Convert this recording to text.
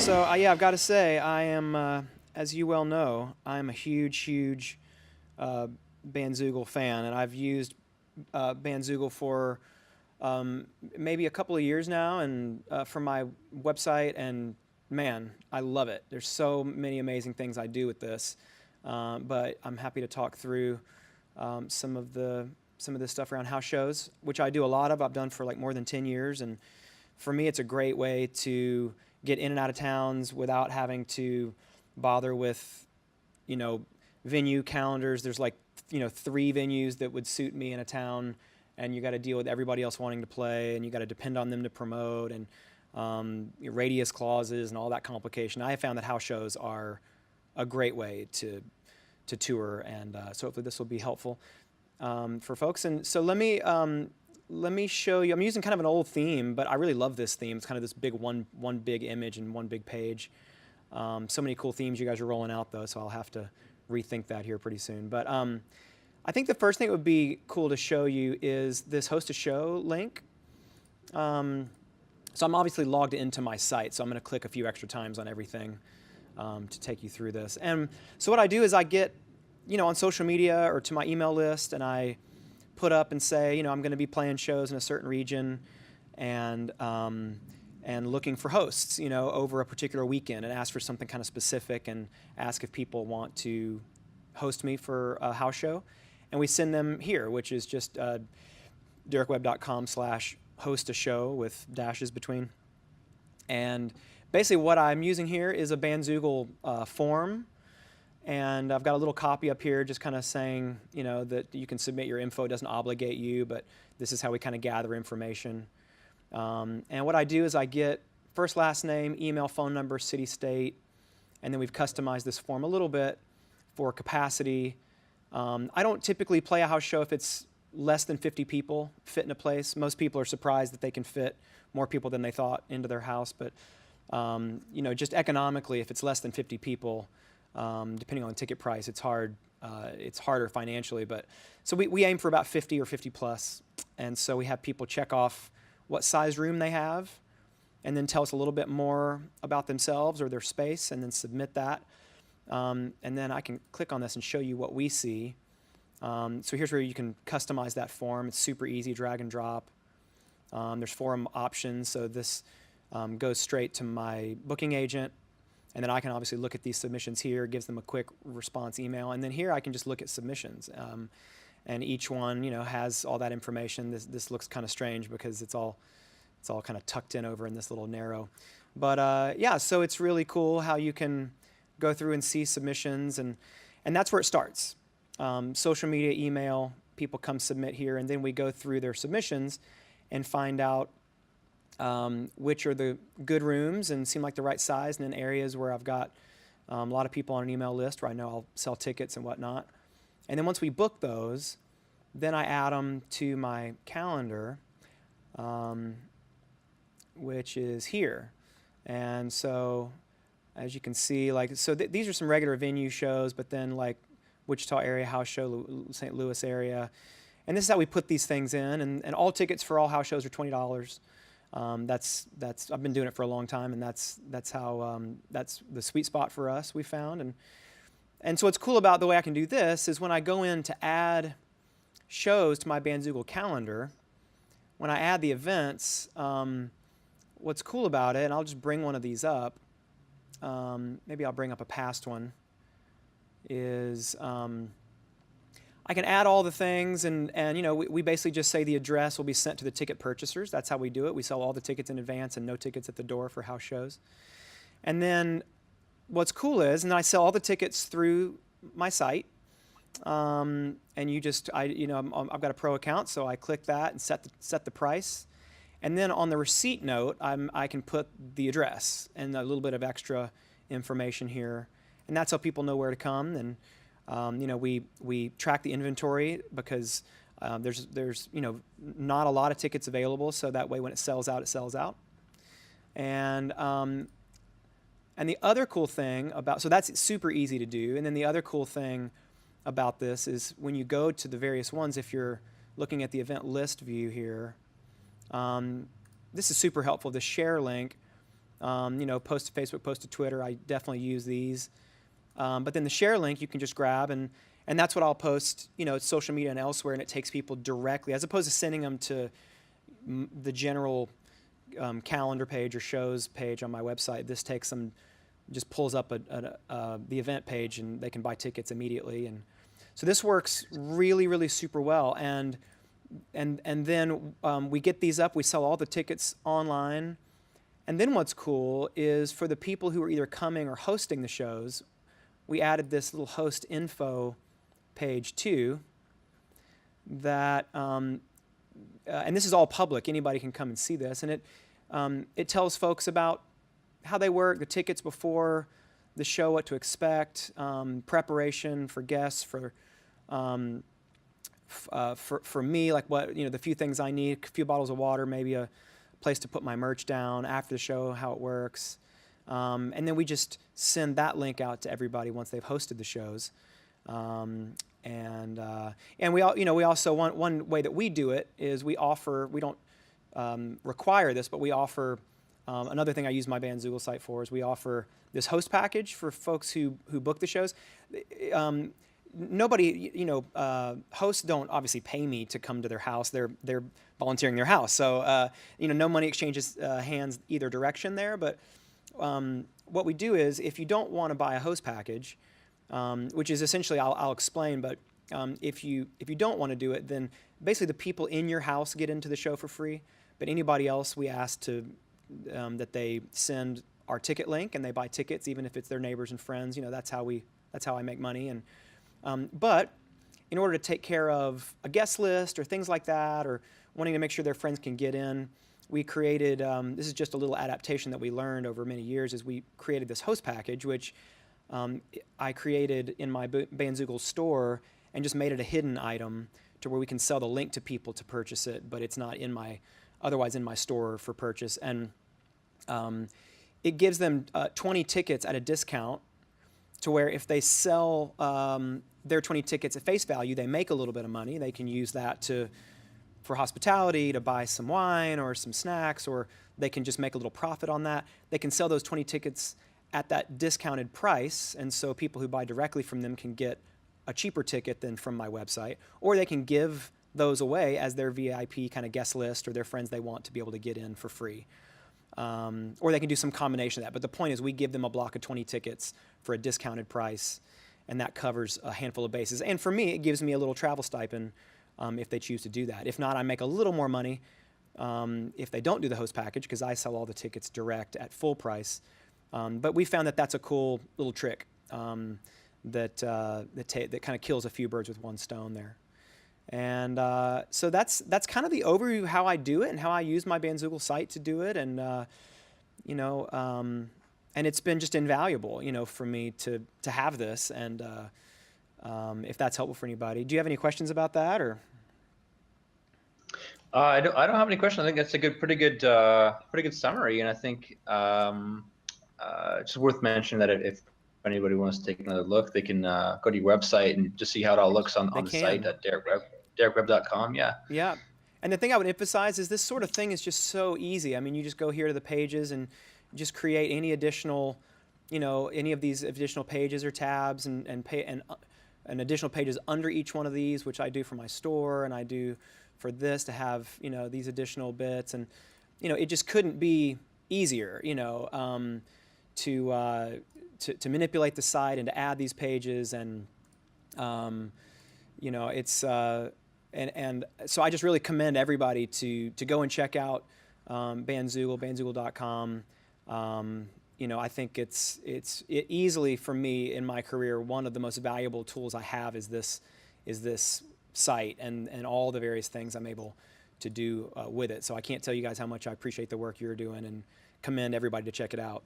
So yeah, I've got to say, I am, as you well know, I'm a huge uh, Bandzoogle fan, and I've used Bandzoogle for maybe a couple of years now, and for my website, and man, I love it. There's so many amazing things I do with this, but I'm happy to talk through some of this stuff around house shows, which I do a lot of. I've done for like more than 10 years, and for me, it's a great way to get in and out of towns without having to bother with, you know, venue calendars. There's like, 3 venues that would suit me in a town, and you got to deal with everybody else wanting to play, and you got to depend on them to promote, and radius clauses and all that complication. I have found that house shows are a great way to tour, and so hopefully this will be helpful for folks. And so let me show you. I'm using kind of an old theme, but I really love this theme. It's kind of this big one big image and one big page. So many cool themes you guys are rolling out, though, so I'll have to rethink that here pretty soon. But I think the first thing that would be cool to show you is this host a show link. So I'm obviously logged into my site, so I'm going to click a few extra times on everything to take you through this. And so what I do is I get, on social media or to my email list, and I put up and say, I'm going to be playing shows in a certain region, and looking for hosts, over a particular weekend, and ask for something kind of specific, and ask if people want to host me for a house show. And we send them here, which is just DerekWebb.com/host a show with dashes between. And basically what I'm using here is a Bandzoogle form. And I've got a little copy up here just kind of saying, that you can submit your info. It doesn't obligate you, but this is how we kind of gather information. And what I do is I get first, last name, email, phone number, city, state, and then we've customized this form a little bit for capacity. I don't typically play a house show if it's less than 50 people fit in a place. Most people are surprised that they can fit more people than they thought into their house, but just economically, if it's less than 50 people, depending on the ticket price, it's hard. It's harder financially, but so we aim for about 50 or 50 plus, and so we have people check off what size room they have, and then tell us a little bit more about themselves or their space, and then submit that. And then I can click on this and show you what we see. So here's where you can customize that form. It's super easy, drag and drop. There's forum options, so this goes straight to my booking agent, and then I can obviously look at these submissions here, gives them a quick response email, and then here I can just look at submissions. And each one, has all that information. This looks kind of strange because it's all kind of tucked in over in this little narrow. But yeah, so it's really cool how you can go through and see submissions, and that's where it starts. Social media, email, people come submit here, and then we go through their submissions and find out which are the good rooms and seem like the right size, and in areas where I've got a lot of people on an email list where I know I'll sell tickets and whatnot. And then once we book those, then I add them to my calendar, which is here. And so as you can see, these are some regular venue shows, but then like Wichita area house show, St. Louis area. And this is how we put these things in, and all tickets for all house shows are $20. I've been doing it for a long time, and that's the sweet spot for us, we found. And so what's cool about the way I can do this is when I go in to add shows to my Bandzoogle calendar, when I add the events, what's cool about it, and I'll just bring one of these up, maybe I'll bring up a past one, is I can add all the things, and we basically just say the address will be sent to the ticket purchasers. That's how we do it. We sell all the tickets in advance and no tickets at the door for house shows. And then what's cool is, and I sell all the tickets through my site, and I've got a pro account, so I click that and set the price. And then on the receipt note, I can put the address and a little bit of extra information here, and that's how people know where to come. And we track the inventory because there's not a lot of tickets available, so that way when it sells out, it sells out. And the other cool thing so that's super easy to do. And then the other cool thing about this is when you go to the various ones, if you're looking at the event list view here, this is super helpful. The share link Post to Facebook, post to Twitter. I definitely use these. But then the share link you can just grab, and that's what I'll post, social media and elsewhere, and it takes people directly, as opposed to sending them to the general calendar page or shows page on my website. This takes them, just pulls up the event page, and they can buy tickets immediately. And so this works really, really super well. And then we get these up, we sell all the tickets online. And then what's cool is for the people who are either coming or hosting the shows, we added this little host info page too, that, and this is all public, anybody can come and see this, and it tells folks about how they work, the tickets before the show, what to expect, preparation for guests, for me, like what, the few things I need, a few bottles of water, maybe a place to put my merch down after the show, how it works. And then we just send that link out to everybody once they've hosted the shows. And we also, one way that we do it is we don't require this, but we offer, another thing I use my Bandzoogle site for is we offer this host package for folks who book the shows. Nobody, hosts don't obviously pay me to come to their house. They're volunteering their house. So, no money exchanges hands either direction there. But what we do is, if you don't want to buy a host package, which is essentially, I'll explain, but if you don't want to do it, then basically the people in your house get into the show for free. But anybody else, we ask that they send our ticket link and they buy tickets, even if it's their neighbors and friends. That's how I make money. And but in order to take care of a guest list or things like that, or wanting to make sure their friends can get in, we created, this is just a little adaptation that we learned over many years, is we created this host package, which I created in my Bandzoogle store and just made it a hidden item to where we can sell the link to people to purchase it, but it's not otherwise in my store for purchase. And it gives them 20 tickets at a discount, to where if they sell their 20 tickets at face value, they make a little bit of money. They can use that for hospitality, to buy some wine or some snacks, or they can just make a little profit on that. They can sell those 20 tickets at that discounted price, and so people who buy directly from them can get a cheaper ticket than from my website, or they can give those away as their VIP kind of guest list, or their friends they want to be able to get in for free. Or they can do some combination of that. But the point is, we give them a block of 20 tickets for a discounted price, and that covers a handful of bases. And for me, it gives me a little travel stipend if they choose to do that. If not, I make a little more money if they don't do the host package, because I sell all the tickets direct at full price. But we found that that's a cool little trick that kind of kills a few birds with one stone there. And so that's kind of the overview of how I do it and how I use my Bandzoogle site to do it. And and it's been just invaluable, for me to have this. And if that's helpful for anybody, do you have any questions about that, or? I don't have any questions. I think that's a pretty good summary. And I think it's worth mentioning that if anybody wants to take another look, they can go to your website and just see how it all looks on the site at DerekWebb.com. Yeah. Yeah. And the thing I would emphasize is this sort of thing is just so easy. I mean, you just go here to the pages and just create any additional, any of these additional pages or tabs, and additional pages under each one of these, which I do for my store, and I do for this to have, these additional bits. And, it just couldn't be easier, to manipulate the site and to add these pages. And, it's, and so I just really commend everybody to go and check out Bandzoogle, Bandzoogle.com. I think it's easily, for me in my career, one of the most valuable tools I have is this site and all the various things I'm able to do with it. So I can't tell you guys how much I appreciate the work you're doing, and commend everybody to check it out.